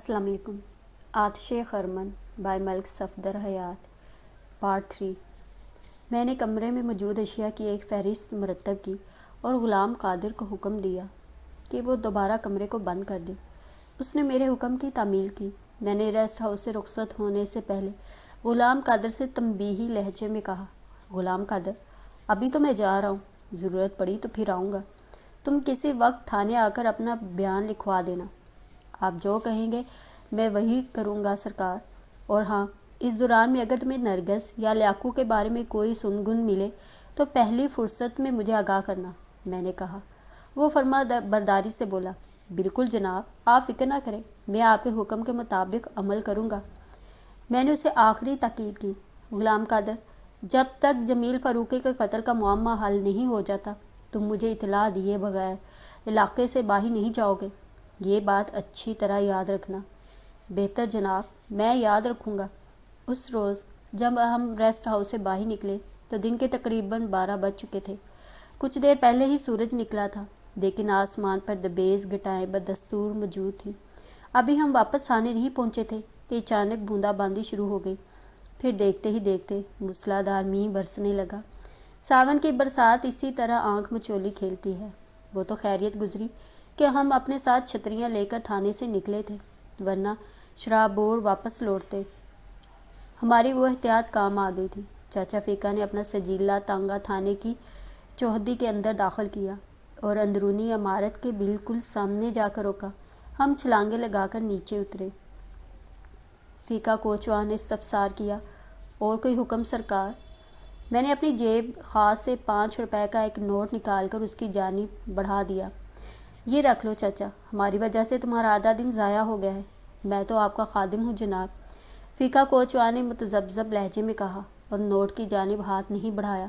السلام علیکم۔ آتش خرمن بائی ملک صفدر حیات پارٹ 3۔ میں نے کمرے میں موجود اشیاء کی ایک فہرست مرتب کی اور غلام قادر کو حکم دیا کہ وہ دوبارہ کمرے کو بند کر دے۔ اس نے میرے حکم کی تعمیل کی۔ میں نے ریسٹ ہاؤس سے رخصت ہونے سے پہلے غلام قادر سے تنبیہی لہجے میں کہا، غلام قادر، ابھی تو میں جا رہا ہوں، ضرورت پڑی تو پھر آؤں گا۔ تم کسی وقت تھانے آ کر اپنا بیان لکھوا دینا۔ آپ جو کہیں گے میں وہی کروں گا سرکار۔ اور ہاں، اس دوران میں اگر تمہیں نرگس یا لیاقو کے بارے میں کوئی سنگن ملے تو پہلی فرصت میں مجھے آگاہ کرنا، میں نے کہا۔ وہ فرما برداری سے بولا، بالکل جناب، آپ فکر نہ کریں، میں آپ کے حکم کے مطابق عمل کروں گا۔ میں نے اسے آخری تاکید کی، غلام قادر، جب تک جمیل فاروقی کے قتل کا معمہ حل نہیں ہو جاتا تم مجھے اطلاع دیے بغیر علاقے سے باہر نہیں جاؤ گے، یہ بات اچھی طرح یاد رکھنا۔ بہتر جناب، میں یاد رکھوں گا۔ اس روز جب ہم ریسٹ ہاؤس سے باہر نکلے تو دن کے تقریباً 12 بج چکے تھے۔ کچھ دیر پہلے ہی سورج نکلا تھا، لیکن آسمان پر دبیز گھٹائیں بدستور موجود تھیں۔ ابھی ہم واپس تھانے نہیں پہنچے تھے کہ اچانک بوندا باندی شروع ہو گئی۔ پھر دیکھتے ہی دیکھتے موسلا دھار مینہ برسنے لگا۔ ساون کی برسات اسی طرح آنکھ مچولی کھیلتی ہے۔ وہ تو خیریت گزری کہ ہم اپنے ساتھ چھتریاں لے کر تھانے سے نکلے تھے، ورنہ شراب بور واپس لوٹتے۔ ہماری وہ احتیاط کام آ گئی تھی۔ چاچا فیقا نے اپنا سجیلا تانگا تھانے کی چوہدی کے اندر داخل کیا اور اندرونی عمارت کے بالکل سامنے جا کر روکا۔ ہم چھلانگیں لگا کر نیچے اترے۔ فیقا کوچوان نے استفسار کیا، اور کوئی حکم سرکار؟ میں نے اپنی جیب خاص سے 5 روپے کا ایک نوٹ نکال کر اس کی جانب بڑھا دیا۔ یہ رکھ لو چاچا، ہماری وجہ سے تمہارا آدھا دن ضائع ہو گیا ہے۔ میں تو آپ کا خادم ہوں جناب، فیقا کوچوان نے متذبذب لہجے میں کہا، اور نوٹ کی جانب ہاتھ نہیں بڑھایا۔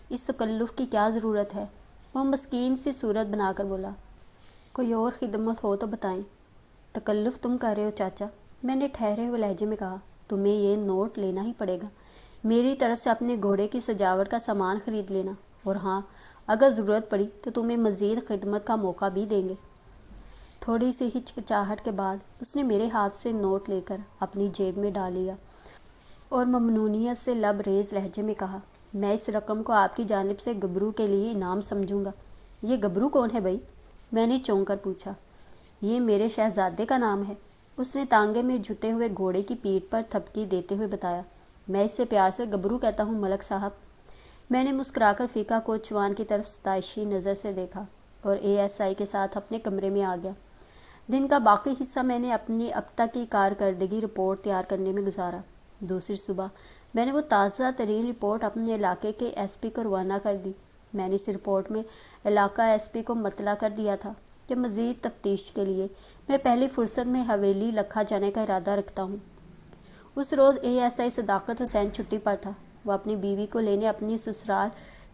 اس تکلف کی کیا ضرورت ہے؟ وہ مسکین سی صورت بنا کر بولا۔ کوئی اور خدمت ہو تو بتائیں۔ تکلف تم کر رہے ہو چاچا، میں نے ٹھہرے ہوئے لہجے میں کہا، تمہیں یہ نوٹ لینا ہی پڑے گا۔ میری طرف سے اپنے گھوڑے کی سجاوٹ کا سامان خرید لینا، اور ہاں، اگر ضرورت پڑی تو تمہیں مزید خدمت کا موقع بھی دیں گے۔ تھوڑی سی ہچکچاہٹ کے بعد اس نے میرے ہاتھ سے نوٹ لے کر اپنی جیب میں ڈال لیا اور ممنونیت سے لب ریز لہجے میں کہا، میں اس رقم کو آپ کی جانب سے گبرو کے لیے انعام سمجھوں گا۔ یہ گبرو کون ہے بھائی؟ میں نے چونک کر پوچھا۔ یہ میرے شہزادے کا نام ہے، اس نے تانگے میں جھکے ہوئے گھوڑے کی پیٹھ پر تھپکی دیتے ہوئے بتایا۔ میں اس سے پیار سے گبرو کہتا ہوں ملک صاحب۔ میں نے مسکرا کر فیقا کوچوان کی طرف ستائشی نظر سے دیکھا اور ASI کے ساتھ اپنے کمرے میں آ گیا۔ دن کا باقی حصہ میں نے اپنی اب تک کی کارکردگی رپورٹ تیار کرنے میں گزارا۔ دوسری صبح میں نے وہ تازہ ترین رپورٹ اپنے علاقے کے SP کو روانہ کر دی۔ میں نے اس رپورٹ میں علاقہ SP کو مطلع کر دیا تھا کہ مزید تفتیش کے لیے میں پہلی فرصت میں حویلی لکھا جانے کا ارادہ رکھتا ہوں۔ اس روز ASI صداقت حسین چھٹی پر تھا۔ وہ اپنی بیوی کو لینے اپنی سسرال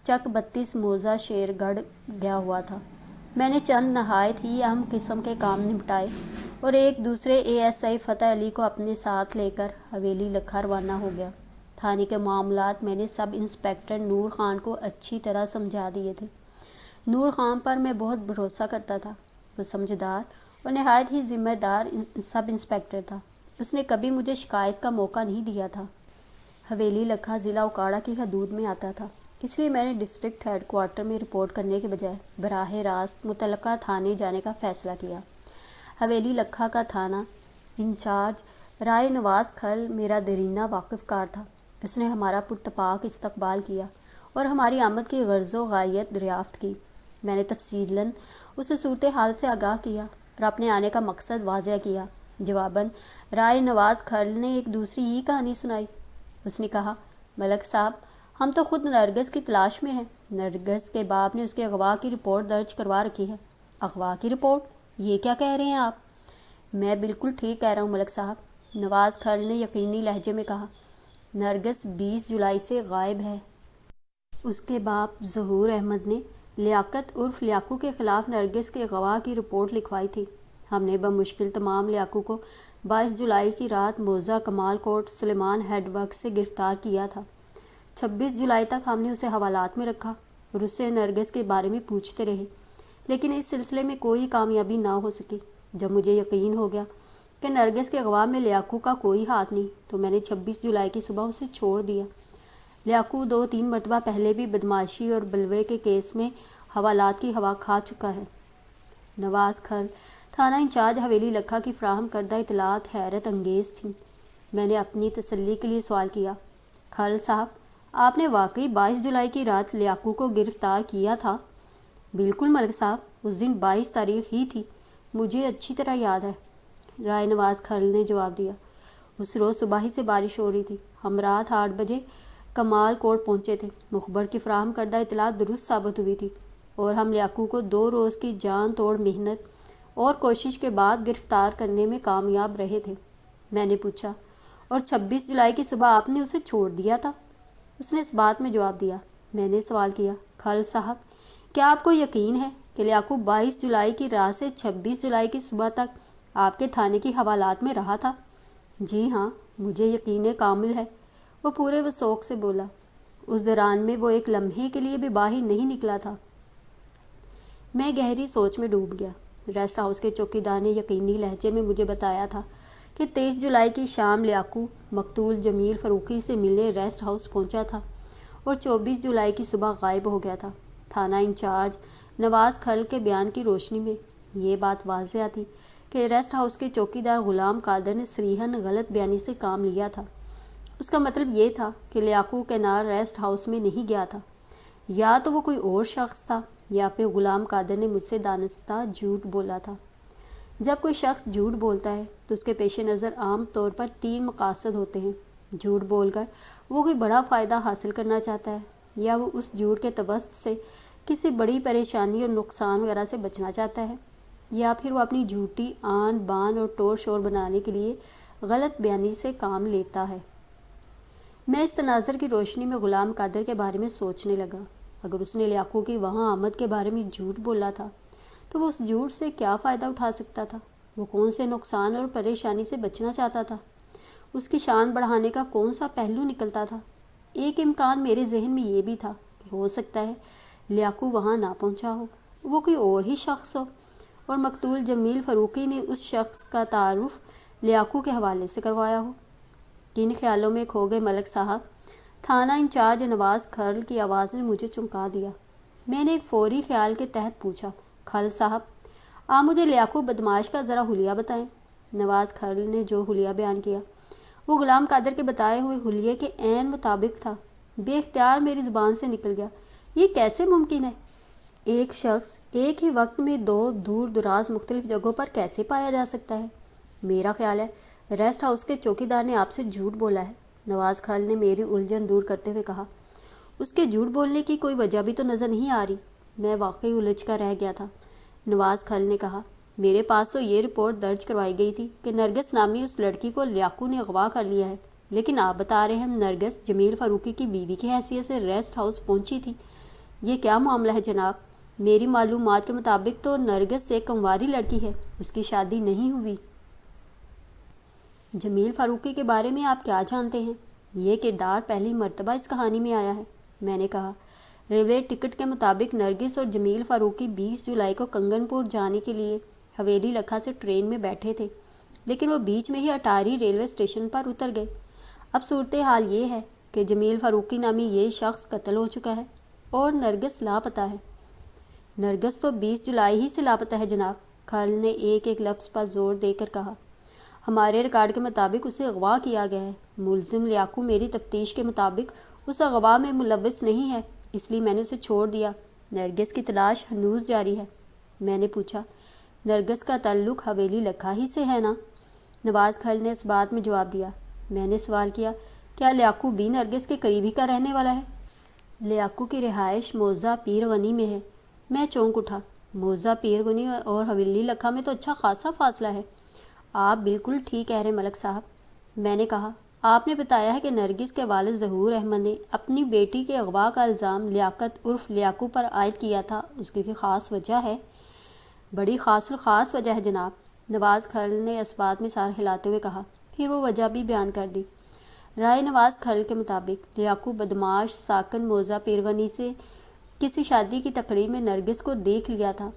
چک 32 موزہ شیر گڑھ گیا ہوا تھا۔ میں نے چند نہایت ہی اہم قسم کے کام نمٹائے اور ایک دوسرے ASI فتح علی کو اپنے ساتھ لے کر حویلی لکھا روانہ ہو گیا۔ تھانے کے معاملات میں نے سب انسپکٹر نور خان کو اچھی طرح سمجھا دیے تھے۔ نور خان پر میں بہت بھروسہ کرتا تھا۔ وہ سمجھدار اور نہایت ہی ذمہ دار سب انسپکٹر تھا۔ اس نے کبھی مجھے شکایت کا موقع نہیں دیا تھا۔ حویلی لکھا ضلع اوکاڑا کی حدود میں آتا تھا، اس لیے میں نے ڈسٹرکٹ ہیڈ کوارٹر میں رپورٹ کرنے کے بجائے براہ راست متعلقہ تھانے جانے کا فیصلہ کیا۔ حویلی لکھا کا تھانہ انچارج رائے نواز کھل میرا دیرینہ واقف کار تھا۔ اس نے ہمارا پرتپاک استقبال کیا اور ہماری آمد کی غرض و غایت دریافت کی۔ میں نے تفصیلاً اسے صورتحال سے آگاہ کیا اور اپنے آنے کا مقصد واضح کیا۔ جواباً رائے نواز کھل نے ایک دوسری ہی کہانی سنائی۔ اس نے کہا، ملک صاحب، ہم تو خود نرگس کی تلاش میں ہیں۔ نرگس کے باپ نے اس کے اغوا کی رپورٹ درج کروا رکھی ہے۔ اغوا کی رپورٹ؟ یہ کیا کہہ رہے ہیں آپ؟ میں بالکل ٹھیک کہہ رہا ہوں ملک صاحب، نواز کھل نے یقینی لہجے میں کہا۔ نرگس 20 جولائی سے غائب ہے۔ اس کے باپ ظہور احمد نے لیاقت عرف لیاقو کے خلاف نرگس کے اغوا کی رپورٹ لکھوائی تھی۔ ہم نے بمشکل تمام لیاقو کو 22 جولائی کی رات موزہ کمال کوٹ سلیمان ہیڈ ورک سے گرفتار کیا تھا۔ 26 جولائی تک ہم نے اسے حوالات میں رکھا اور اس سے نرگس کے بارے میں پوچھتے رہے، لیکن اس سلسلے میں کوئی کامیابی نہ ہو سکی۔ جب مجھے یقین ہو گیا کہ نرگس کے اغوا میں لیاقو کا کوئی ہاتھ نہیں، تو میں نے 26 جولائی کی صبح اسے چھوڑ دیا۔ لیاقو 2-3 مرتبہ پہلے بھی بدماشی اور بلوے کے کیس میں حوالات کی ہوا کھا چکا ہے۔ نواز کھل تھانہ انچارج حویلی لکھا کی فراہم کردہ اطلاعات حیرت انگیز تھیں۔ میں نے اپنی تسلی کے لیے سوال کیا، کھل صاحب، آپ نے واقعی 22 جولائی کی رات لیاقو کو گرفتار کیا تھا؟ بالکل ملک صاحب، اس دن 22 تاریخ ہی تھی، مجھے اچھی طرح یاد ہے، رائے نواز کھل نے جواب دیا۔ اس روز صبح ہی سے بارش ہو رہی تھی۔ ہم رات 8 بجے کمال کوٹ پہنچے تھے۔ مخبر کی فراہم کردہ اطلاعات درست ثابت ہوئی تھی اور ہم لیاقو کو 2 روز کی جان توڑ محنت اور کوشش کے بعد گرفتار کرنے میں کامیاب رہے تھے۔ میں نے پوچھا، اور 26 جولائی کی صبح آپ نے اسے چھوڑ دیا تھا؟ اس نے اس بات میں جواب دیا۔ میں نے سوال کیا، کھل صاحب، کیا آپ کو یقین ہے کہ لیاقو 22 جولائی کی رات سے 26 جولائی کی صبح تک آپ کے تھانے کی حوالات میں رہا تھا؟ جی ہاں، مجھے یقین کامل ہے، وہ پورے وثوق سے بولا۔ اس دوران میں وہ ایک لمحے کے لیے بھی باہر نہیں نکلا تھا۔ میں گہری سوچ میں ڈوب گیا۔ ریسٹ ہاؤس کے چوکیدار نے یقینی لہجے میں مجھے بتایا تھا کہ 23 جولائی کی شام لیاقو مقتول جمیل فاروقی سے ملنے ریسٹ ہاؤس پہنچا تھا اور 24 جولائی کی صبح غائب ہو گیا تھا۔ تھانہ انچارج نواز کھل کے بیان کی روشنی میں یہ بات واضح تھی کہ ریسٹ ہاؤس کے چوکیدار غلام قادر نے صریحاً غلط بیانی سے کام لیا تھا۔ اس کا مطلب یہ تھا کہ لیاقو کینار ریسٹ ہاؤس میں نہیں گیا تھا، یا تو وہ کوئی اور شخص تھا یا پھر غلام قادر نے مجھ سے دانستہ جھوٹ بولا تھا۔ جب کوئی شخص جھوٹ بولتا ہے تو اس کے پیش نظر عام طور پر 3 مقاصد ہوتے ہیں۔ جھوٹ بول کر وہ کوئی بڑا فائدہ حاصل کرنا چاہتا ہے، یا وہ اس جھوٹ کے توسط سے کسی بڑی پریشانی اور نقصان وغیرہ سے بچنا چاہتا ہے، یا پھر وہ اپنی جھوٹی آن بان اور ٹور شور بنانے کے لیے غلط بیانی سے کام لیتا ہے۔ میں اس تناظر کی روشنی میں غلام قادر کے بارے میں سوچنے لگا۔ اگر اس نے لیاقو کی وہاں آمد کے بارے میں جھوٹ بولا تھا تو وہ اس جھوٹ سے کیا فائدہ اٹھا سکتا تھا؟ وہ کون سے نقصان اور پریشانی سے بچنا چاہتا تھا؟ اس کی شان بڑھانے کا کون سا پہلو نکلتا تھا؟ ایک امکان میرے ذہن میں یہ بھی تھا کہ ہو سکتا ہے لیاقو وہاں نہ پہنچا ہو، وہ کوئی اور ہی شخص ہو، اور مقتول جمیل فاروقی نے اس شخص کا تعارف لیاقو کے حوالے سے کروایا ہو۔ کن خیالوں میں کھو گئے ملک صاحب؟ تھانہ انچارج نواز کھل کی آواز نے مجھے چونکا دیا۔ میں نے ایک فوری خیال کے تحت پوچھا، کھل صاحب، آپ مجھے لیاقو بدماش کا ذرا حلیہ بتائیں۔ نواز کھل نے جو حلیہ بیان کیا وہ غلام قادر کے بتائے ہوئے حلیے کے عین مطابق تھا۔ بے اختیار میری زبان سے نکل گیا، یہ کیسے ممکن ہے؟ ایک شخص ایک ہی وقت میں 2 دور دراز مختلف جگہوں پر کیسے پایا جا سکتا ہے؟ میرا خیال ہے ریسٹ ہاؤس کے چوکیدار نے آپ سے جھوٹ بولا ہے، نواز کھل نے میری الجھن دور کرتے ہوئے کہا۔ اس کے جھوٹ بولنے کی کوئی وجہ بھی تو نظر نہیں آ رہی۔ میں واقعی الجھ کر رہ گیا تھا۔ نواز کھل نے کہا، میرے پاس تو یہ رپورٹ درج کروائی گئی تھی کہ نرگس نامی اس لڑکی کو لیاقو نے اغوا کر لیا ہے، لیکن آپ بتا رہے ہیں نرگس جمیل فاروقی کی بیوی کی حیثیت سے ریسٹ ہاؤس پہنچی تھی۔ یہ کیا معاملہ ہے جناب؟ میری معلومات کے مطابق تو نرگس ایک کنواری لڑکی ہے، اس کی شادی نہیں ہوئی۔ جمیل فاروقی کے بارے میں آپ کیا جانتے ہیں؟ یہ کردار پہلی مرتبہ اس کہانی میں آیا ہے، میں نے کہا۔ ریلوے ٹکٹ کے مطابق نرگس اور جمیل فاروقی 20 جولائی کو کنگن پور جانے کے لیے حویلی لکھا سے ٹرین میں بیٹھے تھے، لیکن وہ بیچ میں ہی اٹاری ریلوے اسٹیشن پر اتر گئے۔ اب صورتحال یہ ہے کہ جمیل فاروقی نامی یہ شخص قتل ہو چکا ہے اور نرگس لاپتہ ہے۔ نرگس تو 20 جولائی ہی سے لاپتہ ہے جناب، کھل نے ایک ایک لفظ پر زور دے کر کہا۔ ہمارے ریکارڈ کے مطابق اسے اغوا کیا گیا ہے۔ ملزم لیاقو میری تفتیش کے مطابق اس اغوا میں ملوث نہیں ہے، اس لیے میں نے اسے چھوڑ دیا۔ نرگس کی تلاش ہنوز جاری ہے۔ میں نے پوچھا، نرگس کا تعلق حویلی لکھا ہی سے ہے نا؟ نواز کھل نے اس بات میں جواب دیا۔ میں نے سوال کیا، کیا لیاقو بھی نرگس کے قریبی کا رہنے والا ہے؟ لیاقو کی رہائش موضع پیر غنی میں ہے۔ میں چونک اٹھا۔ موضع پیر غنی اور حویلی لکھا میں تو اچھا خاصا فاصلہ ہے۔ آپ بالکل ٹھیک کہہ رہے ملک صاحب، میں نے کہا۔ آپ نے بتایا ہے کہ نرگس کے والد ظہور احمد نے اپنی بیٹی کے اغوا کا الزام لیاقت عرف لیاقو پر عائد کیا تھا، اس کی خاص وجہ ہے؟ بڑی خاص الخاص وجہ ہے جناب، نواز کھل نے اس بات میں سار ہلاتے ہوئے کہا۔ پھر وہ وجہ بھی بیان کر دی۔ رائے نواز کھل کے مطابق لیاقو بدماش ساکن موضع پیرغنی سے کسی شادی کی تقریب میں نرگس کو دیکھ لیا تھا۔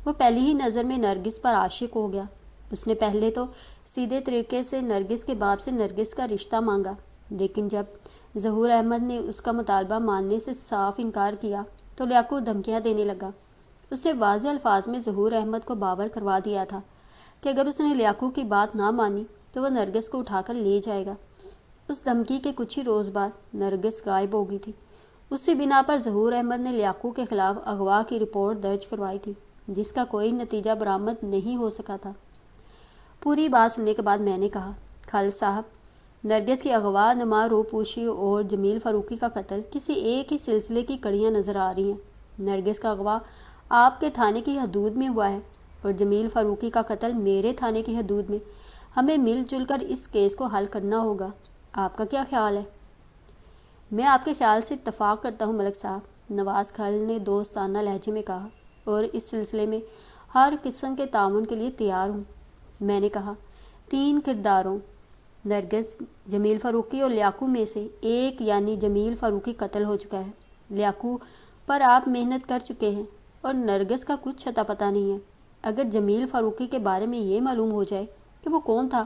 وہ پہلی ہی نظر میں نرگس پر عاشق ہو گیا اس نے پہلے تو سیدھے طریقے سے نرگس کے باپ سے نرگس کا رشتہ مانگا، لیکن جب ظہور احمد نے اس کا مطالبہ ماننے سے صاف انکار کیا تو لیاقوت دھمکیاں دینے لگا۔ اس نے واضح الفاظ میں ظہور احمد کو باور کروا دیا تھا کہ اگر اس نے لیاقوت کی بات نہ مانی تو وہ نرگس کو اٹھا کر لے جائے گا۔ اس دھمکی کے کچھ ہی روز بعد نرگس غائب ہو گئی تھی۔ اسی بنا پر ظہور احمد نے لیاقوت کے خلاف اغوا کی رپورٹ درج کروائی تھی، جس کا کوئی نتیجہ برآمد نہیں ہو سکا تھا۔ پوری بات سننے کے بعد میں نے کہا، خالد صاحب، نرگس کی اغوا، نما روپوشی اور جمیل فاروقی کا قتل کسی ایک ہی سلسلے کی کڑیاں نظر آ رہی ہیں۔ نرگس کا اغوا آپ کے تھانے کی حدود میں ہوا ہے اور جمیل فاروقی کا قتل میرے تھانے کی حدود میں۔ ہمیں مل جل کر اس کیس کو حل کرنا ہوگا۔ آپ کا کیا خیال ہے؟ میں آپ کے خیال سے اتفاق کرتا ہوں ملک صاحب، نواز خالد نے دوستانہ لہجے میں کہا، اور اس سلسلے میں ہر قسم کے تعاون کے لیے تیار ہوں۔ میں نے کہا، 3 کرداروں نرگس، جمیل فاروقی اور لیاقوت میں سے ایک یعنی جمیل فاروقی قتل ہو چکا ہے۔ لیاقوت پر آپ محنت کر چکے ہیں اور نرگس کا کچھ اتا پتہ نہیں ہے۔ اگر جمیل فاروقی کے بارے میں یہ معلوم ہو جائے کہ وہ کون تھا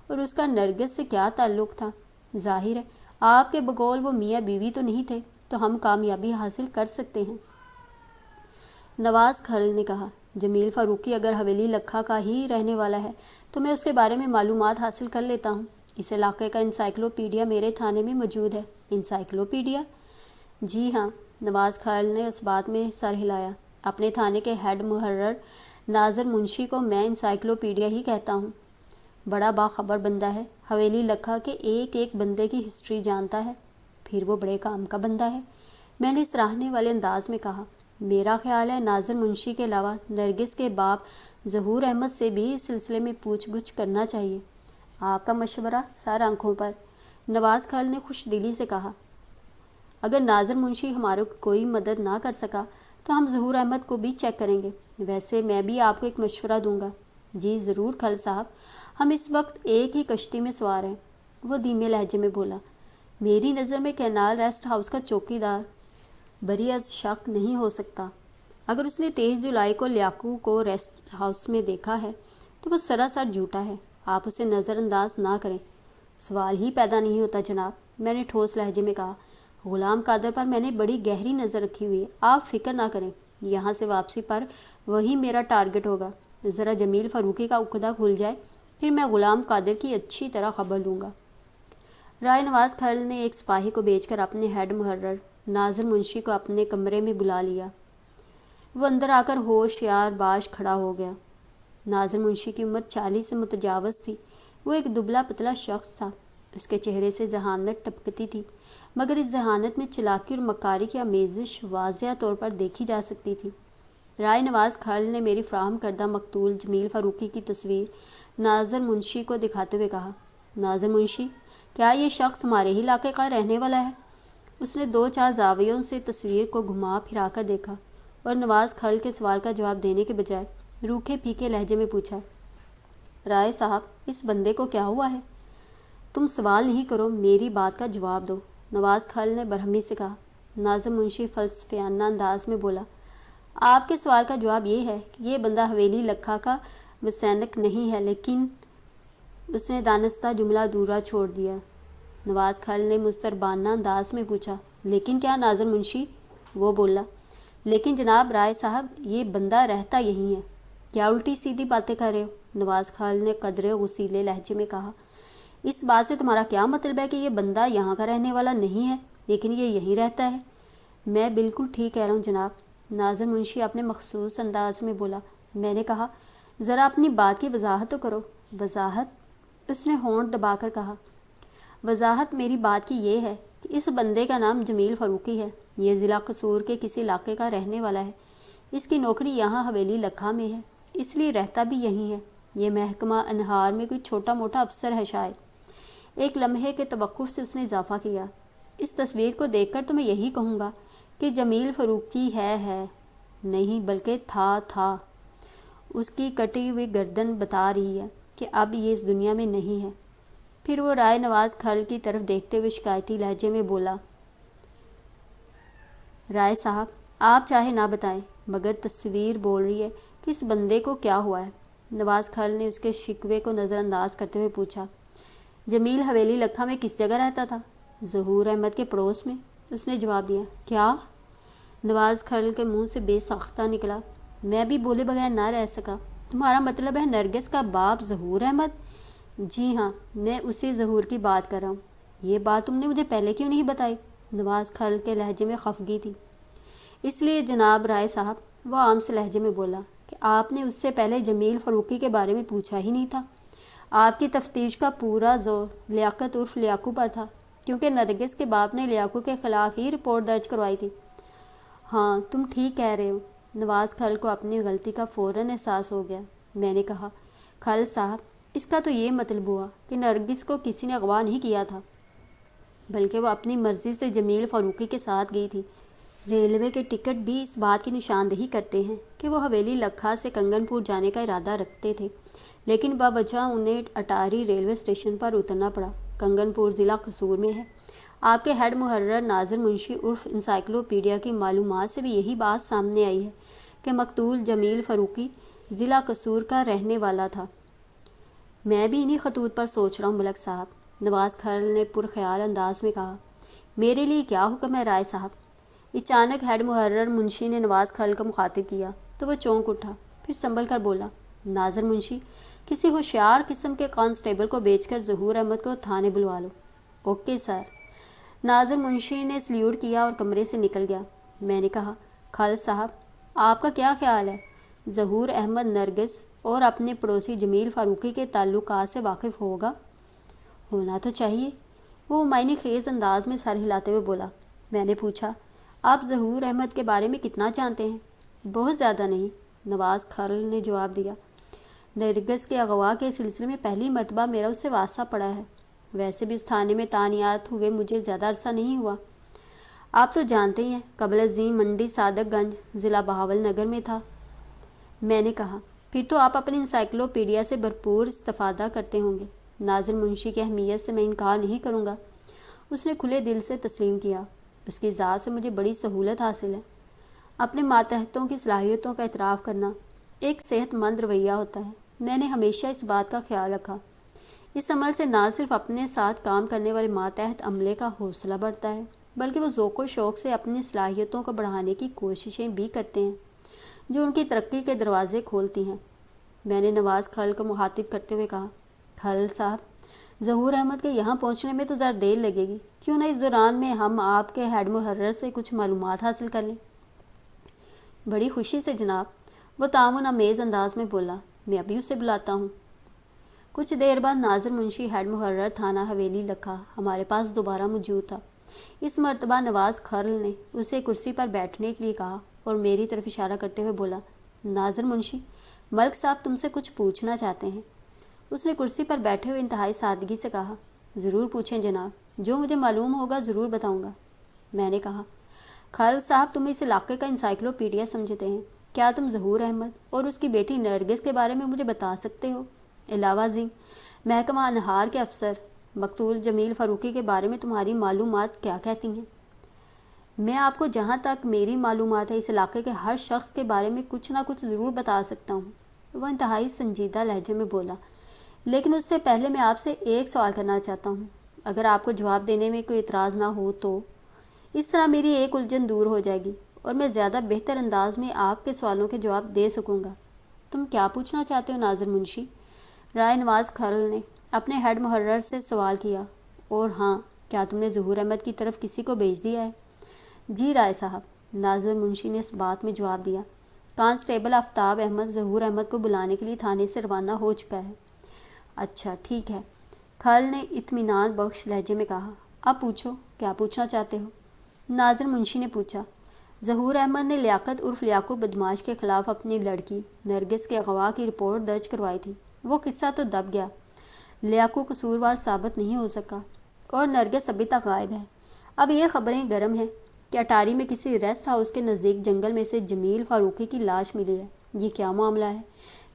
اور اس کا نرگس سے کیا تعلق تھا، ظاہر ہے آپ کے بقول وہ میاں بیوی تو نہیں تھے، تو ہم کامیابی حاصل کر سکتے ہیں۔ نواز خالد نے کہا، جمیل فاروقی اگر حویلی لکھا کا ہی رہنے والا ہے تو میں اس کے بارے میں معلومات حاصل کر لیتا ہوں۔ اس علاقے کا انسائکلوپیڈیا میرے تھانے میں موجود ہے۔ انسائکلوپیڈیا؟ جی ہاں، نواز خالد نے اس بات میں سر ہلایا۔ اپنے تھانے کے ہیڈ محرر ناظر منشی کو میں انسائکلوپیڈیا ہی کہتا ہوں۔ بڑا باخبر بندہ ہے، حویلی لکھا کے ایک ایک بندے کی ہسٹری جانتا ہے۔ پھر وہ بڑے کام کا بندہ ہے، میں نے سراہنے والے انداز میں کہا۔ میرا خیال ہے ناظر منشی کے علاوہ نرگس کے باپ ظہور احمد سے بھی اس سلسلے میں پوچھ گچھ کرنا چاہیے۔ آپ کا مشورہ سر آنکھوں پر، نواز خالد نے خوش دلی سے کہا۔ اگر ناظر منشی ہماری کوئی مدد نہ کر سکا تو ہم ظہور احمد کو بھی چیک کریں گے۔ ویسے میں بھی آپ کو ایک مشورہ دوں گا۔ جی ضرور خالد صاحب، ہم اس وقت ایک ہی کشتی میں سوار ہیں، وہ دھیمے لہجے میں بولا۔ میری نظر میں کینال ریسٹ ہاؤس کا چوکیدار بری از شک نہیں ہو سکتا۔ اگر اس نے 23 جولائی کو لیاقوت کو ریسٹ ہاؤس میں دیکھا ہے تو وہ سراسر جھوٹا ہے۔ آپ اسے نظر انداز نہ کریں۔ سوال ہی پیدا نہیں ہوتا جناب، میں نے ٹھوس لہجے میں کہا۔ غلام قادر پر میں نے بڑی گہری نظر رکھی ہوئی ہے، آپ فکر نہ کریں۔ یہاں سے واپسی پر وہی میرا ٹارگٹ ہوگا۔ ذرا جمیل فاروقی کا عقدہ کھل جائے، پھر میں غلام قادر کی اچھی طرح خبر لوں گا۔ رائے نواز خالد نے ایک سپاہی کو بھیج کر اپنے ہیڈ محرر ناظر منشی کو اپنے کمرے میں بلا لیا۔ وہ اندر آ کر ہوشیار باش کھڑا ہو گیا۔ ناظر منشی کی عمر 40 سے متجاوز تھی۔ وہ ایک دبلا پتلا شخص تھا۔ اس کے چہرے سے ذہانت ٹپکتی تھی، مگر اس ذہانت میں چلاکی اور مکاری کی آمیزش واضح طور پر دیکھی جا سکتی تھی۔ رائے نواز خالد نے میری فراہم کردہ مقتول جمیل فاروقی کی تصویر ناظر منشی کو دکھاتے ہوئے کہا، ناظر منشی، کیا یہ شخص ہمارے ہی علاقے کا رہنے والا ہے؟ اس نے 2-4 زاویوں سے تصویر کو گھما پھرا کر دیکھا اور نواز خالد کے سوال کا جواب دینے کے بجائے روکھے پھیکے لہجے میں پوچھا، رائے صاحب، اس بندے کو کیا ہوا ہے؟ تم سوال نہیں کرو، میری بات کا جواب دو، نواز خالد نے برہمی سے کہا۔ ناظر منشی فلسفیانہ انداز میں بولا، آپ کے سوال کا جواب یہ ہے کہ یہ بندہ حویلی لکھا کا وسینک نہیں ہے، لیکن اس نے دانستہ جملہ ادھورا چھوڑ دیا۔ نواز خالد نے مضطربانہ انداز میں پوچھا، لیکن کیا ناظر منشی؟ وہ بولا، لیکن جناب رائے صاحب، یہ بندہ رہتا یہی ہے۔ کیا الٹی سیدھی باتیں کر رہے ہو؟ نواز خالد نے قدرے غصیلے لہجے میں کہا۔ اس بات سے تمہارا کیا مطلب ہے کہ یہ بندہ یہاں کا رہنے والا نہیں ہے لیکن یہ یہیں رہتا ہے؟ میں بالکل ٹھیک کہہ رہا ہوں جناب، ناظر منشی اپنے مخصوص انداز میں بولا۔ میں نے کہا، ذرا اپنی بات کی وضاحت تو کرو۔ وضاحت؟ اس نے ہونٹ دبا کر کہا، وضاحت میری بات کی یہ ہے کہ اس بندے کا نام جمیل فاروقی ہے۔ یہ ضلع قصور کے کسی علاقے کا رہنے والا ہے۔ اس کی نوکری یہاں حویلی لکھا میں ہے، اس لیے رہتا بھی یہیں ہے۔ یہ محکمہ انہار میں کوئی چھوٹا موٹا افسر ہے شاید۔ ایک لمحے کے توقف سے اس نے اضافہ کیا، اس تصویر کو دیکھ کر تو میں یہی کہوں گا کہ جمیل فاروقی ہے نہیں بلکہ تھا۔ اس کی کٹی ہوئی گردن بتا رہی ہے کہ اب یہ اس دنیا میں نہیں ہے۔ پھر وہ رائے نواز خالد کی طرف دیکھتے ہوئے شکایتی لہجے میں بولا، رائے صاحب، آپ چاہے نہ بتائیں مگر تصویر بول رہی ہے کہ اس بندے کو کیا ہوا ہے۔ نواز خیال نے اس کے شکوے کو نظر انداز کرتے ہوئے پوچھا۔ جمیل حویلی لکھا میں کس جگہ رہتا تھا؟ ظہور احمد کے پڑوس میں، اس نے جواب دیا۔ کیا؟ نواز خیال کے منہ سے بے ساختہ نکلا۔ میں بھی بولے بغیر نہ رہ سکا۔ تمہارا مطلب ہے نرگس کا باپ ظہور احمد؟ جی ہاں، میں اسی ظہور کی بات کر رہا ہوں۔ یہ بات تم نے مجھے پہلے کیوں نہیں بتائی؟ نواز خیال کے لہجے میں خفگی تھی۔ اس لیے جناب رائے صاحب، وہ عام سے لہجے میں بولا، کہ آپ نے اس سے پہلے جمیل فاروقی کے بارے میں پوچھا ہی نہیں تھا۔ آپ کی تفتیش کا پورا زور لیاقت عرف لیاقو پر تھا، کیونکہ نرگس کے باپ نے لیاقو کے خلاف ہی رپورٹ درج کروائی تھی۔ ہاں، تم ٹھیک کہہ رہے ہو۔ نواز خیال کو اپنی غلطی کا فوراً احساس ہو گیا۔ میں نے کہا، خیال صاحب، اس کا تو یہ مطلب ہوا کہ نرگس کو کسی نے اغوا نہیں کیا تھا، بلکہ وہ اپنی مرضی سے جمیل فاروقی کے ساتھ گئی تھی۔ ریلوے کے ٹکٹ بھی اس بات کی نشاندہی کرتے ہیں کہ وہ حویلی لکھا سے کنگن پور جانے کا ارادہ رکھتے تھے، لیکن باوجہ انہیں اٹاری ریلوے اسٹیشن پر اترنا پڑا۔ کنگن پور ضلع قصور میں ہے۔ آپ کے ہیڈ محرر ناظر منشی عرف انسائکلوپیڈیا کی معلومات سے بھی یہی بات سامنے آئی ہے کہ مقتول جمیل فاروقی ضلع قصور کا رہنے والا تھا۔ میں بھی انہی خطوط پر سوچ رہا ہوں ملک صاحب، نواز خیال نے پرخیال انداز میں کہا۔ میرے لیے کیا حکم ہے رائے صاحب؟ اچانک ہیڈ محرر منشی نے نواز خیال کو مخاطب کیا تو وہ چونک اٹھا، پھر سنبھل کر بولا، ناظر منشی، کسی ہوشیار قسم کے کانسٹیبل کو بھیج کر ظہور احمد کو تھانے بلوا لو۔ Okay sir. ناظر منشی نے سلیوٹ کیا اور کمرے سے نکل گیا۔ میں نے کہا، خیال صاحب، آپ کا کیا خیال ہے؟ ظہور احمد نرگس اور اپنے پڑوسی جمیل فاروقی کے تعلقات سے واقف ہوگا؟ ہونا تو چاہیے، وہ معنی خیز انداز میں سر ہلاتے ہوئے بولا۔ میں نے پوچھا، آپ ظہور احمد کے بارے میں کتنا جانتے ہیں؟ بہت زیادہ نہیں، نواز خیال نے جواب دیا۔ نرگس کے اغوا کے سلسلے میں پہلی مرتبہ میرا اس سے واسطہ پڑا ہے۔ ویسے بھی اس تھانے میں تعینات ہوئے مجھے زیادہ عرصہ نہیں ہوا۔ آپ تو جانتے ہی ہیں، قبل ازیں منڈی صادق گنج ضلع بہاول نگر میں تھا۔ میں نے کہا، پھر تو آپ اپنی انسائکلوپیڈیا سے بھرپور استفادہ کرتے ہوں گے۔ ناظر منشی کی اہمیت سے میں انکار نہیں کروں گا۔ اس نے کھلے دل سے تسلیم کیا۔ اس کی ذات سے مجھے بڑی سہولت حاصل ہے۔ اپنے ماتحتوں کی صلاحیتوں کا اعتراف کرنا ایک صحت مند رویہ ہوتا ہے۔ میں نے ہمیشہ اس بات کا خیال رکھا۔ اس عمل سے نہ صرف اپنے ساتھ کام کرنے والے ماتحت عملے کا حوصلہ بڑھتا ہے، بلکہ وہ ذوق و شوق سے اپنی صلاحیتوں کو بڑھانے کی کوششیں بھی کرتے ہیں، جو ان کی ترقی کے دروازے کھولتی ہیں۔ میں نے نواز خیال کو مخاطب کرتے ہوئے کہا، خیال صاحب، ظہور احمد کے یہاں پہنچنے میں تو ذرا دیر لگے گی، کیوں نہ اس دوران میں ہم آپ کے ہیڈ محرر سے کچھ معلومات حاصل کر لیں؟ بڑی خوشی سے جناب، وہ تعاون آمیز انداز میں بولا۔ میں ابھی اسے بلاتا ہوں۔ کچھ دیر بعد ناظر منشی ہیڈ محرر تھانہ حویلی لکھا ہمارے پاس دوبارہ موجود تھا۔ اس مرتبہ نواز خیال نے اسے کرسی پر بیٹھنے کے لیے کہا اور میری طرف اشارہ کرتے ہوئے بولا، ناظر منشی، ملک صاحب تم سے کچھ پوچھنا چاہتے ہیں۔ اس نے کرسی پر بیٹھے ہوئے انتہائی سادگی سے کہا، ضرور پوچھیں جناب، جو مجھے معلوم ہوگا ضرور بتاؤں گا۔ میں نے کہا، خیال صاحب، تم اس علاقے کا انسائکلوپیڈیا سمجھتے ہیں، کیا تم ظہور احمد اور اس کی بیٹی نرگس کے بارے میں مجھے بتا سکتے ہو؟ علاوہ ازیں محکمہ انہار کے افسر مقتول جمیل فاروقی کے بارے میں تمہاری معلومات کیا کہتی ہیں؟ میں آپ کو جہاں تک میری معلومات ہے اس علاقے کے ہر شخص کے بارے میں کچھ نہ کچھ ضرور بتا سکتا ہوں۔ وہ انتہائی سنجیدہ لہجے میں بولا، لیکن اس سے پہلے میں آپ سے ایک سوال کرنا چاہتا ہوں، اگر آپ کو جواب دینے میں کوئی اعتراض نہ ہو تو۔ اس طرح میری ایک الجھن دور ہو جائے گی اور میں زیادہ بہتر انداز میں آپ کے سوالوں کے جواب دے سکوں گا۔ تم کیا پوچھنا چاہتے ہو ناظر منشی؟ رائے نواز خیال نے اپنے ہیڈ محرر سے سوال کیا۔ اور ہاں، کیا تم نے ظہور احمد کی طرف کسی کو بھیج دیا ہے؟ جی رائے صاحب، ناظر منشی نے اس بات میں جواب دیا۔ کانسٹیبل آفتاب احمد ظہور احمد کو بلانے کے لیے تھانے سے روانہ ہو چکا ہے۔ اچھا، ٹھیک ہے، خیال نے اطمینان بخش لہجے میں کہا۔ اب پوچھو، کیا پوچھنا چاہتے ہو؟ ناظر منشی نے پوچھا۔ ظہور احمد نے لیاقت عرف لیاقو بدماش کے خلاف اپنی لڑکی نرگس کے اغوا کی رپورٹ درج کروائی تھی۔ وہ قصہ تو دب گیا، لیاقو قصوروار ثابت نہیں ہو سکا اور نرگس ابھی تک غائب ہے۔ اب یہ خبریں گرم ہیں کہ اٹاری میں کسی ریسٹ ہاؤس کے نزدیک جنگل میں سے جمیل فاروقی کی لاش ملی ہے۔ یہ کیا معاملہ ہے؟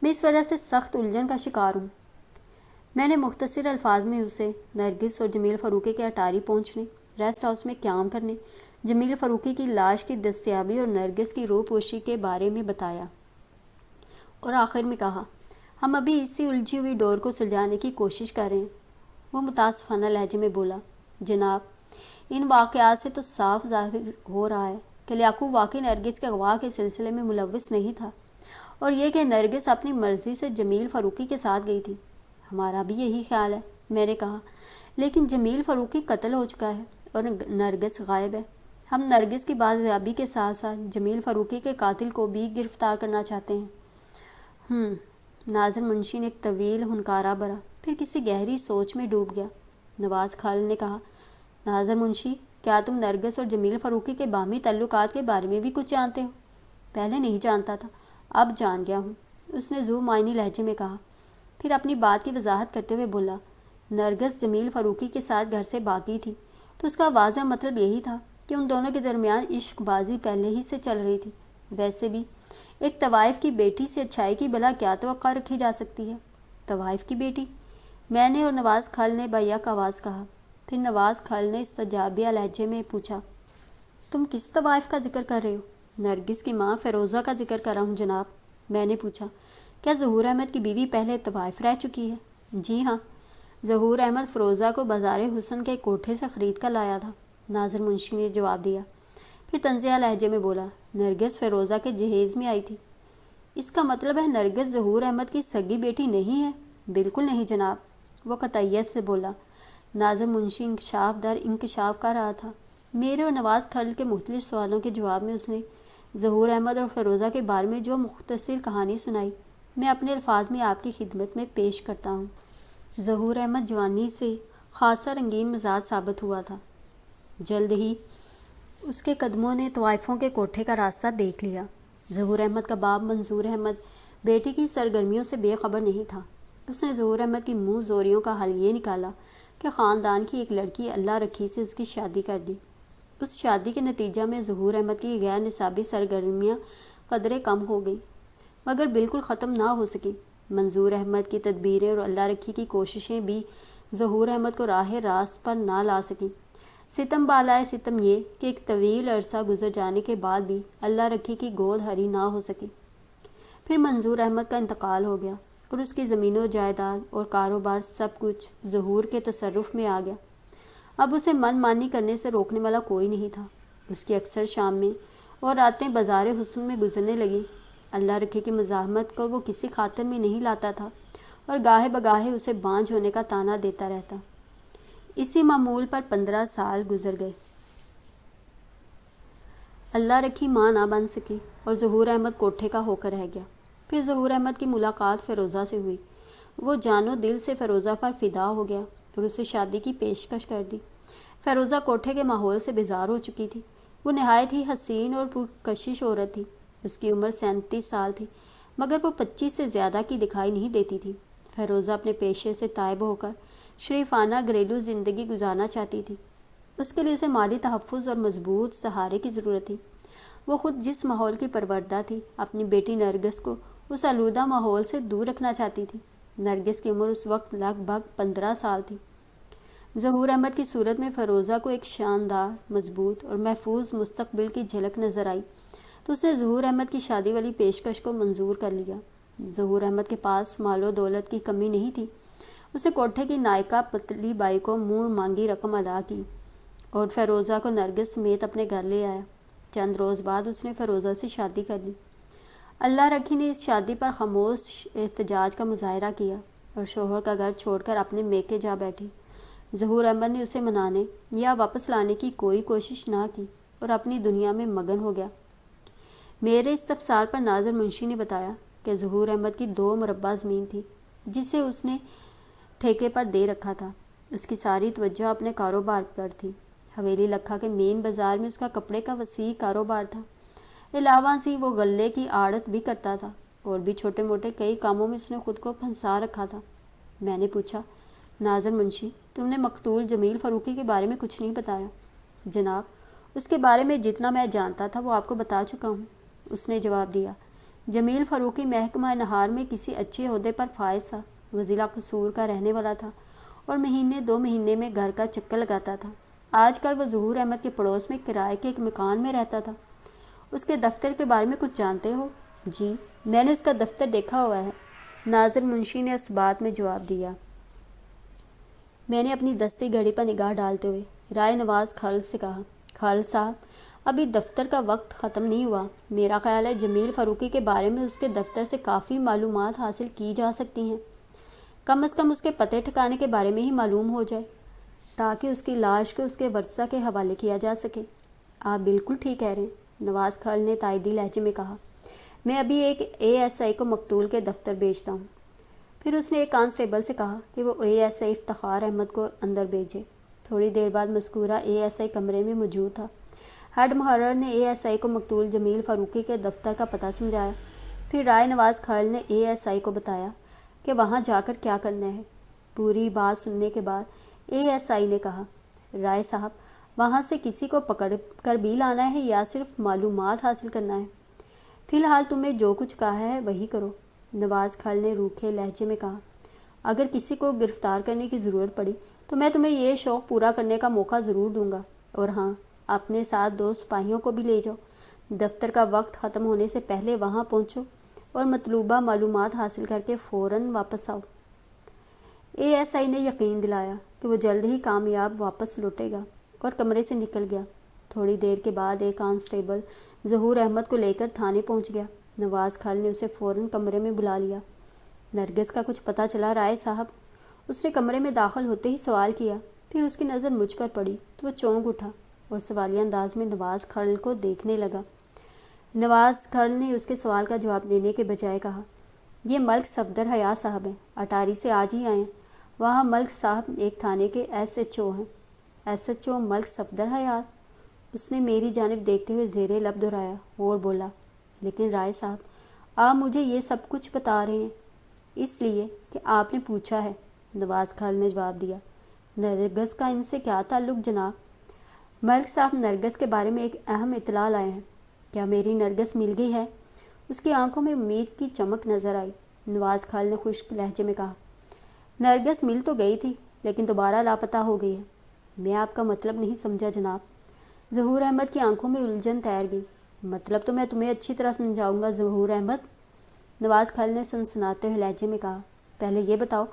میں اس وجہ سے سخت الجھن کا شکار ہوں۔ میں نے مختصر الفاظ میں اسے نرگس اور جمیل فاروقی کے اٹاری پہنچنے، ریسٹ ہاؤس میں قیام کرنے، جمیل فاروقی کی لاش کی دستیابی اور نرگس کی روح پوشی کے بارے میں بتایا، اور آخر میں کہا، ہم ابھی اسی الجھی ہوئی ڈور کو سلجھانے کی کوشش کر رہے ہیں۔ وہ متاسفانہ لہجے میں بولا، جناب، ان واقعات سے تو صاف ظاہر ہو رہا ہے کہ لیاقوب واقعی نرگس کے اغوا کے سلسلے میں ملوث نہیں تھا، اور یہ کہ نرگس اپنی مرضی سے جمیل فاروقی کے ساتھ گئی تھی۔ ہمارا بھی یہی خیال ہے، میں نے کہا، لیکن جمیل فاروقی قتل ہو چکا ہے اور نرگس غائب ہے۔ ہم نرگس کی بازیابی کے ساتھ ساتھ جمیل فاروقی کے قاتل کو بھی گرفتار کرنا چاہتے ہیں۔ ناظر منشی نے ایک طویل ہنکارا بھرا، پھر کسی گہری سوچ میں ڈوب گیا۔ نواز خالد نے کہا، ناظر منشی، کیا تم نرگس اور جمیل فاروقی کے باہمی تعلقات کے بارے میں بھی کچھ جانتے ہو؟ پہلے نہیں جانتا تھا، اب جان گیا ہوں، اس نے ذو معنی لہجے میں کہا، پھر اپنی بات کی وضاحت کرتے ہوئے بولا، نرگس جمیل فاروقی کے ساتھ گھر سے بھاگی تھی تو اس کا واضح مطلب یہی تھا کہ ان دونوں کے درمیان عشق بازی پہلے ہی سے چل رہی تھی۔ ویسے بھی ایک طوائف کی بیٹی سے اچھائی کی بھلا کیا توقع رکھی جا سکتی ہے؟ طوائف کی بیٹی؟ میں نے اور نواز خالد نے بیک آواز کہا۔ پھر نواز خالد نے استجابیہ لہجے میں پوچھا، تم کس طوائف کا ذکر کر رہے ہو؟ نرگس کی ماں فیروزہ کا ذکر کر رہا ہوں جناب۔ میں نے پوچھا، کیا ظہور احمد کی بیوی پہلے طوائف رہ چکی ہے؟ جی ہاں، ظہور احمد فیروزہ کو بازار حسن کے کوٹھے سے خرید کر لایا تھا، ناظر منشی نے جواب دیا۔ پھر طنزیہ لہجے میں بولا، نرگس فیروزہ کے جہیز میں آئی تھی؟ اس کا مطلب ہے نرگس ظہور احمد کی سگی بیٹی نہیں ہے؟ بالکل نہیں جناب، وہ قطعیت سے بولا۔ ناظر منشی انکشاف در انکشاف کر رہا تھا۔ میرے اور نواز خالد کے مختلف سوالوں کے جواب میں اس نے ظہور احمد اور فیروزہ کے بارے میں جو مختصر کہانی سنائی، میں اپنے الفاظ میں آپ کی خدمت میں پیش کرتا ہوں۔ ظہور احمد جوانی سے خاصا رنگین مزاج ثابت ہوا تھا۔ جلد ہی اس کے قدموں نے طوائفوں کے کوٹھے کا راستہ دیکھ لیا۔ ظہور احمد کا باپ منظور احمد بیٹی کی سرگرمیوں سے بے خبر نہیں تھا۔ اس نے ظہور احمد کی منہ زوریوں کا حل یہ نکالا کہ خاندان کی ایک لڑکی اللہ رکھی سے اس کی شادی کر دی۔ اس شادی کے نتیجہ میں ظہور احمد کی غیر نصابی سرگرمیاں قدرے کم ہو گئیں، مگر بالکل ختم نہ ہو سکیں۔ منظور احمد کی تدبیریں اور اللہ رکھی کی کوششیں بھی ظہور احمد کو راہ راست پر نہ لا سکیں۔ ستم بالائے ستم یہ کہ ایک طویل عرصہ گزر جانے کے بعد بھی اللہ رکھی کی گود ہری نہ ہو سکی۔ پھر منظور احمد کا انتقال ہو گیا اور اس کی زمین و جائیداد اور کاروبار سب کچھ ظہور کے تصرف میں آ گیا۔ اب اسے من مانی کرنے سے روکنے والا کوئی نہیں تھا۔ اس کی اکثر شام میں اور راتیں بازار حسن میں گزرنے لگیں۔ اللہ رکھی کی مزاحمت کو وہ کسی خاطر میں نہیں لاتا تھا اور گاہے بگاہے اسے بانجھ ہونے کا طعنہ دیتا رہتا۔ اسی معمول پر 15 سال گزر گئے۔ اللہ رکھی ماں نہ بن سکی اور ظہور احمد کوٹھے کا ہو کر رہ گیا۔ پھر ظہور احمد کی ملاقات فیروزہ سے ہوئی۔ وہ جان و دل سے فیروزہ پر فدا ہو گیا اور اسے شادی کی پیشکش کر دی۔ فیروزہ کوٹھے کے ماحول سے بیزار ہو چکی تھی۔ وہ نہایت ہی حسین اور پرکشش عورت تھی۔ اس کی عمر 37 سال تھی، مگر وہ 25 سے زیادہ کی دکھائی نہیں دیتی تھی۔ فیروزہ اپنے پیشے سے تائب ہو کر شریفانہ گھریلو زندگی گزارنا چاہتی تھی۔ اس کے لیے اسے مالی تحفظ اور مضبوط سہارے کی ضرورت تھی۔ وہ خود جس ماحول کی پروردہ تھی، اپنی بیٹی نرگس کو اس آلودہ ماحول سے دور رکھنا چاہتی تھی۔ نرگس کی عمر اس وقت لگ بھگ 15 سال تھی۔ ظہور احمد کی صورت میں فیروزہ کو ایک شاندار، مضبوط اور محفوظ مستقبل کی جھلک نظر آئی تو اس نے ظہور احمد کی شادی والی پیشکش کو منظور کر لیا۔ ظہور احمد کے پاس مال و دولت کی کمی نہیں تھی۔ اس نے کوٹھے کی نائکہ پتلی بائی کو منہ مانگی رقم ادا کی اور فیروزہ کو نرگس سمیت اپنے گھر لے آیا۔ چند روز بعد اس نے فیروزہ سے شادی کر لی۔ اللہ رکھی نے اس شادی پر خاموش احتجاج کا مظاہرہ کیا اور شوہر کا گھر چھوڑ کر اپنے میکے جا بیٹھی۔ ظہور احمد نے اسے منانے یا واپس لانے کی کوئی کوشش نہ کی اور اپنی دنیا میں مگن ہو گیا۔ میرے استفسار پر ناظر منشی نے بتایا کہ ظہور احمد کی 2 مربع زمین تھی جسے اس نے ٹھیکے پر دے رکھا تھا۔ اس کی ساری توجہ اپنے کاروبار پر تھی۔ حویلی لکھا کے مین بازار میں اس کا کپڑے کا وسیع کاروبار تھا۔ علاوہ سے وہ غلے کی آڑت بھی کرتا تھا اور بھی چھوٹے موٹے کئی کاموں میں اس نے خود کو پھنسا رکھا تھا۔ میں نے پوچھا، ناظر منشی، تم نے مقتول جمیل فاروقی کے بارے میں کچھ نہیں بتایا؟ جناب، اس کے بارے میں جتنا میں جانتا تھا وہ آپ کو بتا چکا ہوں، اس نے جواب دیا۔ جمیل فاروقی محکمہ نہار میں کسی اچھے عہدے پر فائز تھا، وہ ضلع قصور کا رہنے والا تھا اور مہینے 2 مہینے میں گھر کا چکر لگاتا تھا۔ آج کل وہ ظہور احمد کے پڑوس میں کرائے کے ایک مکان میں رہتا تھا۔ اس کے دفتر کے بارے میں کچھ جانتے ہو؟ جی، میں نے اس کا دفتر دیکھا ہوا ہے۔ ناظر منشی نے اس بات میں جواب دیا۔ میں نے اپنی دستی گھڑی پر نگاہ ڈالتے ہوئے رائے نواز خالد سے کہا، خالد صاحب، ابھی دفتر کا وقت ختم نہیں ہوا۔ میرا خیال ہے جمیل فاروقی کے بارے میں اس کے دفتر سے کافی معلومات حاصل کی جا سکتی ہیں۔ کم از کم اس کے پتے ٹھکانے کے بارے میں ہی معلوم ہو جائے تاکہ اس کی لاش کو اس کے ورثاء کے حوالے کیا جا سکے۔ آپ بالکل ٹھیک کہہ رہے ہیں، نواز خالد نے تائیدی لہجے میں کہا۔ میں ابھی ایک ASI کو مقتول کے دفتر بھیجتا ہوں۔ پھر اس نے ایک کانسٹیبل سے کہا کہ وہ ASI افتخار احمد کو اندر بھیجے۔ تھوڑی دیر بعد مذکورہ ASI کمرے میں موجود تھا۔ ہیڈ محرر نے ASI کو مقتول جمیل فاروقی کے دفتر کا پتہ سمجھایا۔ پھر رائے نواز خالد نے ASI کو بتایا کہ وہاں جا کر کیا کرنا ہے۔ پوری بات سننے کے بعد ASI نے کہا، رائے صاحب، وہاں سے کسی کو پکڑ کر بھی لانا ہے یا صرف معلومات حاصل کرنا ہے؟ فی الحال تمہیں جو کچھ کہا ہے وہی کرو، نواز خالد نے روکھے لہجے میں کہا۔ اگر کسی کو گرفتار کرنے کی ضرورت پڑی تو میں تمہیں یہ شوق پورا کرنے کا موقع ضرور دوں گا، اور ہاں، اپنے ساتھ 2 سپاہیوں کو بھی لے جاؤ۔ دفتر کا وقت ختم ہونے سے پہلے وہاں پہنچو اور مطلوبہ معلومات حاصل کر کے فوراً واپس آؤ۔ ASI نے یقین دلایا کہ وہ جلد ہی کامیاب واپس لوٹے گا اور کمرے سے نکل گیا۔ تھوڑی دیر کے بعد ایک کانسٹیبل ظہور احمد کو لے کر تھانے پہنچ گیا۔ نواز خالد نے اسے فوراً کمرے میں بلا لیا۔ نرگس کا کچھ پتہ چلا رائے صاحب؟ اس نے کمرے میں داخل ہوتے ہی سوال کیا۔ پھر اس کی نظر مجھ پر پڑی تو وہ چونک اٹھا اور سوالیہ انداز میں نواز خالد کو دیکھنے لگا۔ نواز خالد نے اس کے سوال کا جواب دینے کے بجائے کہا، یہ ملک صفدر حیات صاحب ہیں، اٹاری سے آج ہی آئے ہیں۔ وہاں ملک صاحب ایک تھانے کے SHO ہیں۔ SHO ملک صفدر حیات؟ اس نے میری جانب دیکھتے ہوئے زیر لب دہرایا اور بولا، لیکن رائے صاحب، آپ مجھے یہ سب کچھ بتا رہے ہیں اس لیے کہ آپ نے پوچھا ہے، نواز خالد نے جواب دیا۔ نرگس کا ان سے کیا تعلق جناب؟ ملک صاحب نرگس کے بارے میں ایک اہم اطلاع لائے ہیں۔ کیا میری نرگس مل گئی ہے؟ اس کی آنکھوں میں امید کی چمک نظر آئی۔ نواز خالد نے خشک لہجے میں کہا، نرگس مل تو گئی تھی لیکن دوبارہ لاپتہ ہو گئی ہے۔ میں آپ کا مطلب نہیں سمجھا جناب۔ ظہور احمد کی آنکھوں میں الجھن تیر گئی۔ مطلب تو میں تمہیں اچھی طرح سمجھاؤں گا ظہور احمد، نواز خالد نے سنسناتے ہوئے لہجے میں کہا۔ پہلے یہ بتاؤ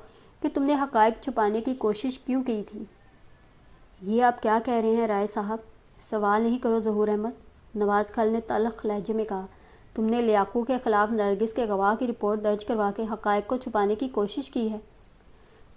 کہ تم نے حقائق چھپانے کی کوشش کیوں کی تھی؟ یہ آپ کیا کہہ رہے ہیں رائے صاحب؟ سوال نہیں کرو ظہور احمد، نواز خالد نے تلخ لہجے میں کہا۔ تم نے لیاقو کے خلاف نرگس کے گواہ کی رپورٹ درج کروا کے حقائق کو چھپانے کی کوشش کی ہے،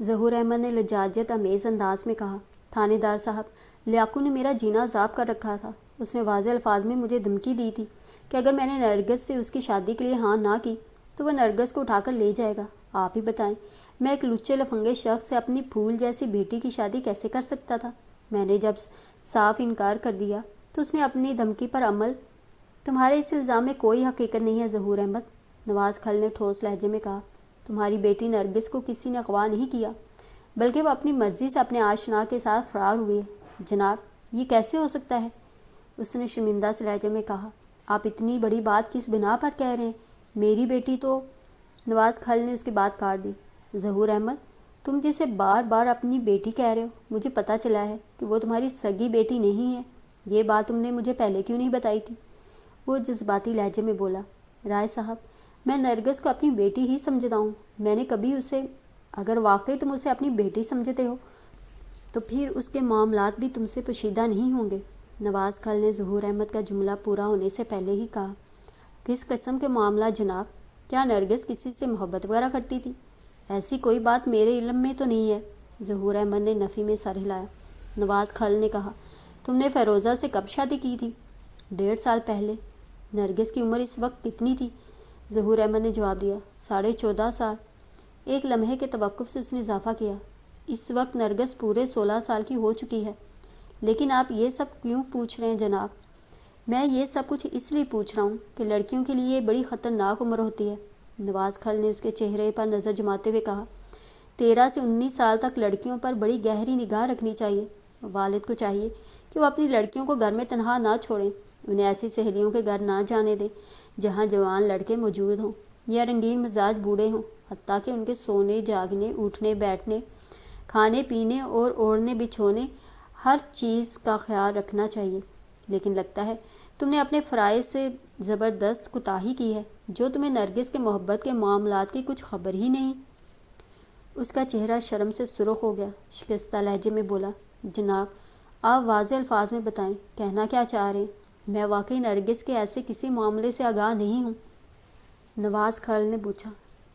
ظہور احمد نے لجاجت امیز انداز میں کہا۔ تھانے دار صاحب، لیاقو نے میرا جینا عذاب کر رکھا تھا۔ اس نے واضح الفاظ میں مجھے دھمکی دی تھی کہ اگر میں نے نرگس سے اس کی شادی کے لیے ہاں نہ کی تو وہ نرگس کو اٹھا کر لے جائے گا۔ آپ ہی بتائیں، میں ایک لچے لفنگے شخص سے اپنی پھول جیسی بیٹی کی شادی کیسے کر سکتا تھا؟ میں نے جب صاف انکار کر دیا تو اس نے اپنی دھمکی پر عمل۔ تمہارے اس الزام میں کوئی حقیقت نہیں ہے ظہور احمد، نواز خالد نے ٹھوس لہجے میں کہا۔ تمہاری بیٹی نرگس کو کسی نے اغوا نہیں کیا، بلکہ وہ اپنی مرضی سے اپنے آشنا کے ساتھ فرار ہوئی ہے۔ جناب، یہ کیسے ہو سکتا ہے؟ اس نے شرمندہ سے لہجے میں کہا۔ آپ اتنی بڑی بات کس بنا پر کہہ رہے ہیں؟ میری بیٹی تو… نواز خالد نے اس کی بات کاٹ دی۔ ظہور احمد، تم جسے بار بار اپنی بیٹی کہہ رہے ہو، مجھے پتہ چلا ہے کہ وہ تمہاری سگی بیٹی نہیں ہے۔ یہ بات تم نے مجھے پہلے کیوں نہیں بتائی تھی؟ وہ جذباتی لہجے میں بولا۔ رائے صاحب، میں نرگس کو اپنی بیٹی ہی سمجھتا ہوں۔ میں نے کبھی اسے… اگر واقعی تم اسے اپنی بیٹی سمجھتے ہو تو پھر اس کے معاملات بھی تم سے پوشیدہ نہیں ہوں گے، نواز خالد نے ظہور احمد کا جملہ پورا ہونے سے پہلے ہی کہا۔ کس قسم کے معاملات جناب؟ کیا نرگس کسی سے محبت وغیرہ کرتی تھی؟ ایسی کوئی بات میرے علم میں تو نہیں ہے، ظہور احمد نے نفی میں سر ہلایا۔ نواز خالد نے کہا، تم نے فیروزہ سے کب شادی کی تھی؟ 1.5 سال پہلے۔ نرگس کی عمر اس وقت کتنی تھی؟ ظہور احمد نے جواب دیا، 14.5 سال۔ ایک لمحے کے توقف سے اس نے اضافہ کیا، اس وقت نرگس پورے 16 سال کی ہو چکی ہے۔ لیکن آپ یہ سب کیوں پوچھ رہے ہیں جناب؟ میں یہ سب کچھ اس لیے پوچھ رہا ہوں کہ لڑکیوں کے لیے یہ بڑی خطرناک عمر ہوتی ہے، نواز خالد نے اس کے چہرے پر نظر جماتے ہوئے کہا۔ 13 سے 19 سال تک لڑکیوں پر بڑی گہری نگاہ رکھنی چاہیے۔ والد کو چاہیے کہ وہ اپنی لڑکیوں کو گھر میں تنہا نہ چھوڑیں، انہیں ایسی سہیلیوں کے گھر نہ جانے دیں جہاں جوان لڑکے موجود ہوں یا رنگین مزاج بوڑھے ہوں، حتیٰ کہ ان کے سونے جاگنے، اٹھنے بیٹھنے، کھانے پینے اور اوڑھنے بچھونے ہر چیز کا خیال رکھنا چاہیے۔ لیکن لگتا ہے تم نے اپنے فرائض سے زبردست کوتاہی کی ہے، جو تمہیں نرگس کے محبت کے معاملات کی کچھ خبر ہی نہیں۔ اس کا چہرہ شرم سے سرخ ہو گیا، شکستہ لہجے میں بولا، جناب آپ واضح الفاظ میں بتائیں، کہنا کیا چاہ رہے ہیں؟ میں واقعی نرگس کے ایسے کسی معاملے سے آگاہ نہیں ہوں۔ نواز خالد نے پوچھا،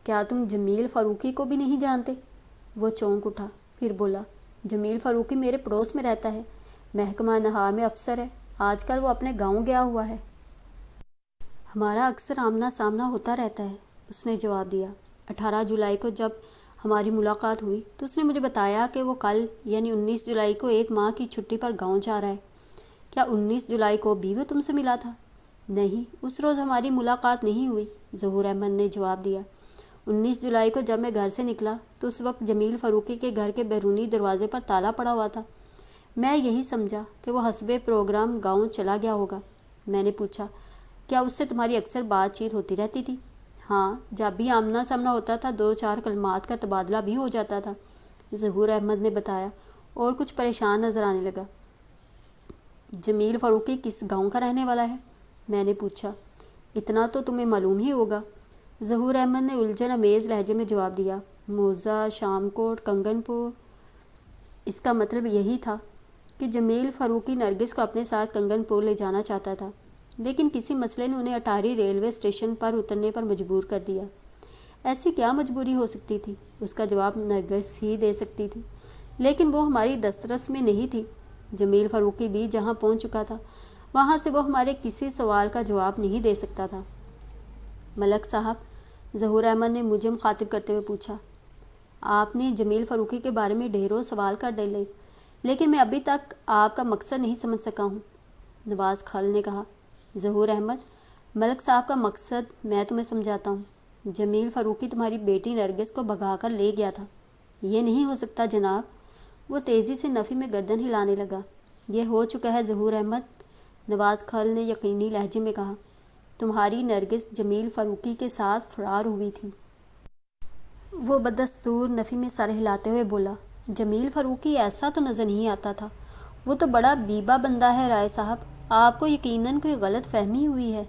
کیا تم جمیل فاروقی کو بھی نہیں جانتے؟ وہ چونک اٹھا، پھر بولا، جمیل فاروقی میرے پڑوس میں رہتا ہے، محکمہ نہار میں افسر ہے، آج کل وہ اپنے گاؤں گیا ہوا ہے۔ ہمارا اکثر آمنا سامنا ہوتا رہتا ہے، اس نے جواب دیا۔ 18 جولائی کو جب ہماری ملاقات ہوئی تو اس نے مجھے بتایا کہ وہ کل یعنی 19 جولائی کو 1 ماہ کی چھٹی پر گاؤں جا رہا ہے۔ کیا 19 جولائی کو بھی وہ تم سے ملا تھا؟ نہیں، اس روز ہماری ملاقات نہیں ہوئی، ظہور احمد نے جواب دیا۔ 19 جولائی کو جب میں گھر سے نکلا تو اس وقت جمیل فاروقی کے گھر کے بیرونی دروازے پر تالا پڑا ہوا تھا۔ میں یہی سمجھا کہ وہ حسب پروگرام گاؤں چلا گیا ہوگا۔ میں نے پوچھا، کیا اس سے تمہاری اکثر بات چیت ہوتی رہتی تھی؟ ہاں، جب بھی آمنا سامنا ہوتا تھا 2-4 کلمات کا تبادلہ بھی ہو جاتا تھا، ظہور احمد نے بتایا اور کچھ پریشان نظر آنے لگا۔ جمیل فاروقی کس گاؤں کا رہنے والا ہے؟ میں نے پوچھا۔ اتنا تو تمہیں معلوم ہی ہوگا، ظہور احمد نے الجھن امیز لہجے میں جواب دیا، موزہ، شام کوٹ، کنگن پور۔ اس کا مطلب یہی تھا کہ جمیل فاروقی نرگس کو اپنے ساتھ کنگن پور لے جانا چاہتا تھا، لیکن کسی مسئلے نے انہیں اٹاری ریلوے اسٹیشن پر اترنے پر مجبور کر دیا۔ ایسی کیا مجبوری ہو سکتی تھی؟ اس کا جواب نرگس ہی دے سکتی تھی، لیکن وہ ہماری دسترس میں نہیں تھی۔ جمیل فاروقی بھی جہاں پہنچ چکا تھا وہاں سے وہ ہمارے کسی سوال کا جواب نہیں دے سکتا تھا۔ ملک صاحب، ظہور احمد نے مجھے مخاطب کرتے ہوئے پوچھا، آپ نے جمیل فاروقی کے بارے میں ڈھیروں سوال کر ڈالے، لیکن میں ابھی تک آپ کا مقصد نہیں سمجھ سکا ہوں۔ نواز خالد نے کہا، ظہور احمد، ملک صاحب کا مقصد میں تمہیں سمجھاتا ہوں۔ جمیل فاروقی تمہاری بیٹی نرگس کو بھگا کر لے گیا تھا۔ یہ نہیں ہو سکتا جناب، وہ تیزی سے نفی میں گردن ہلانے لگا۔ یہ ہو چکا ہے ظہور احمد، نواز خالد نے یقینی لہجے میں کہا، تمہاری نرگس جمیل فاروقی کے ساتھ فرار ہوئی تھی۔ وہ بدستور نفی میں سر ہلاتے ہوئے بولا، جمیل فاروقی ایسا تو نظر نہیں آتا تھا، وہ تو بڑا بیبا بندہ ہے رائے صاحب، آپ کو یقیناً کوئی غلط فہمی ہوئی ہے۔